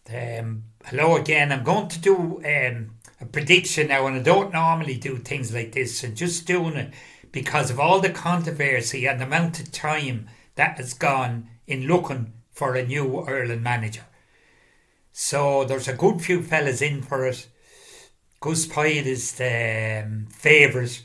Hello again. I'm going to do a prediction now, and I don't normally do things like this, and just doing it because of all the controversy and the amount of time that has gone in looking for a new Ireland manager. So there's a good few fellas in for it. Gus Pied is the favourite.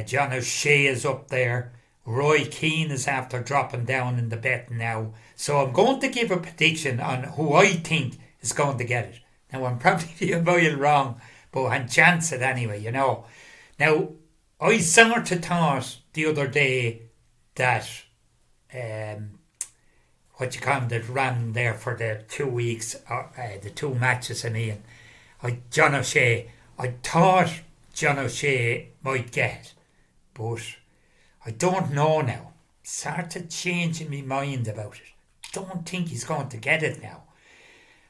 John O'Shea is up there. Roy Keane is after dropping down in the bet now. So I'm going to give a prediction on who I think is going to get it. Now I'm probably a mile wrong, but I chance it anyway. Now, I sort of thought the other day that that ran there for the 2 weeks, the two matches John O'Shea. I thought John O'Shea might get, but I don't know now. Started changing my mind about it. Don't think he's going to get it now.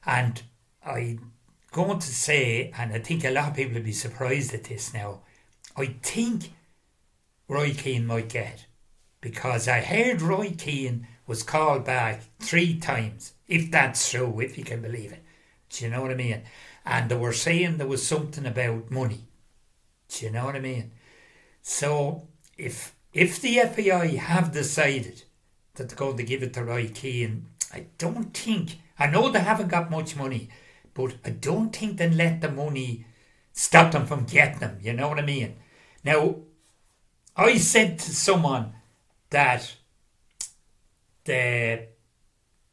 And I'm going to say, and I think a lot of people will be surprised at this now, I think Roy Keane might get it. Because I heard Roy Keane was called back 3 times, if that's true, if you can believe it. Do you know what I mean? And they were saying there was something about money. Do you know what I mean? So if the FAI have decided that they're going to give it to Roy Keane, I know they haven't got much money, but I don't think they'll let the money stop them from getting them. You know what I mean? Now, I said to someone that the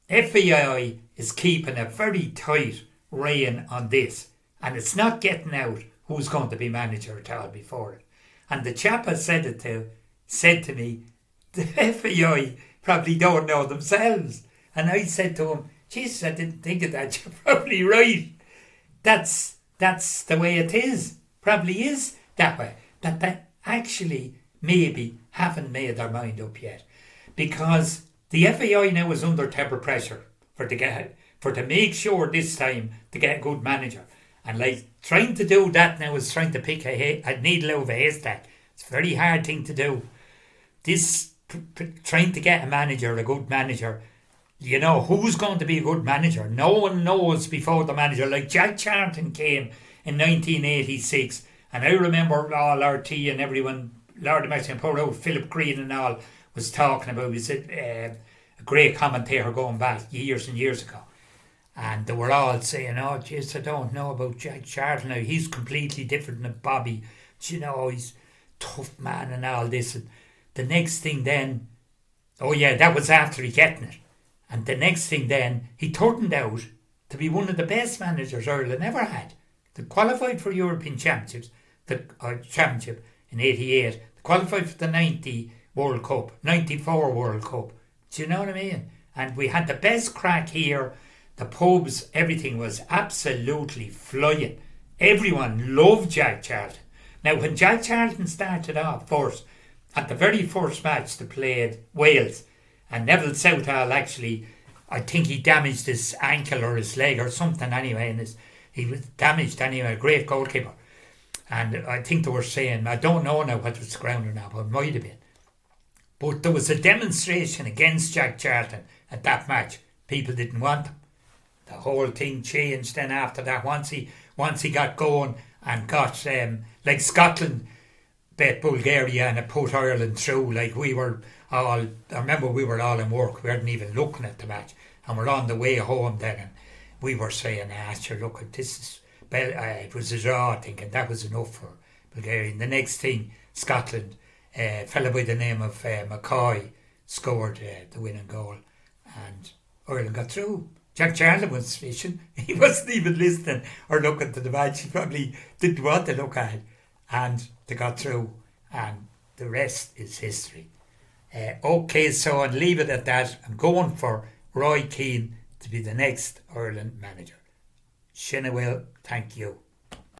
FAI is keeping a very tight rein on this, and it's not getting out who's going to be manager at all before it. And the chap I said it to said to me, the FAI probably don't know themselves. And I said to him, Jesus, I didn't think of that. You're probably right. That's the way it is. Probably is that way. That actually maybe haven't made their mind up yet. Because the FAI now is under terrible pressure for to make sure this time to get a good manager. And trying to do that now is trying to pick a needle out of a haystack. It's a very hard thing to do. This trying to get a good manager, who's going to be a good manager? No one knows before the manager. Like Jack Charlton came in 1986, and I remember all RT and everyone, Lord Mercy and poor old Philip Green and all, was talking about. He's a great commentator going back years and years ago. And they were all saying, oh, jeez, I don't know about Jack Charlton now. He's completely different than Bobby. He's a tough man and all this. And the next thing then, oh yeah, that was after he getting it. And the next thing then, he turned out to be one of the best managers Ireland ever had. They qualified for European Championships, the Championship in 88. They qualified for the 90 World Cup, 94 World Cup. Do you know what I mean? And we had the best crack here. The pubs, everything was absolutely flying. Everyone loved Jack Charlton. Now, when Jack Charlton started off first, at the very first match they played Wales, and Neville Southall actually, I think he damaged his ankle or his leg or something anyway, and he was damaged anyway, a great goalkeeper. And I think they were saying, I don't know now whether it's ground or not, but it might have been. But there was a demonstration against Jack Charlton at that match. People didn't want him. The whole thing changed then after that. Once he got going and got like Scotland bet Bulgaria and it put Ireland through. Like I remember we were all in work. We weren't even looking at the match, and we're on the way home then, and we were saying, sure, look at this. It was a draw, thinking that was enough for Bulgaria. And the next thing, Scotland, a fella by the name of McCoy scored the winning goal, and Ireland got through. Jack Charlton was fishing. He wasn't even listening or looking to the match. He probably didn't want to look at it. And they got through. And the rest is history. Okay, so I'll leave it at that. I'm going for Roy Keane to be the next Ireland manager. Shinna will, thank you.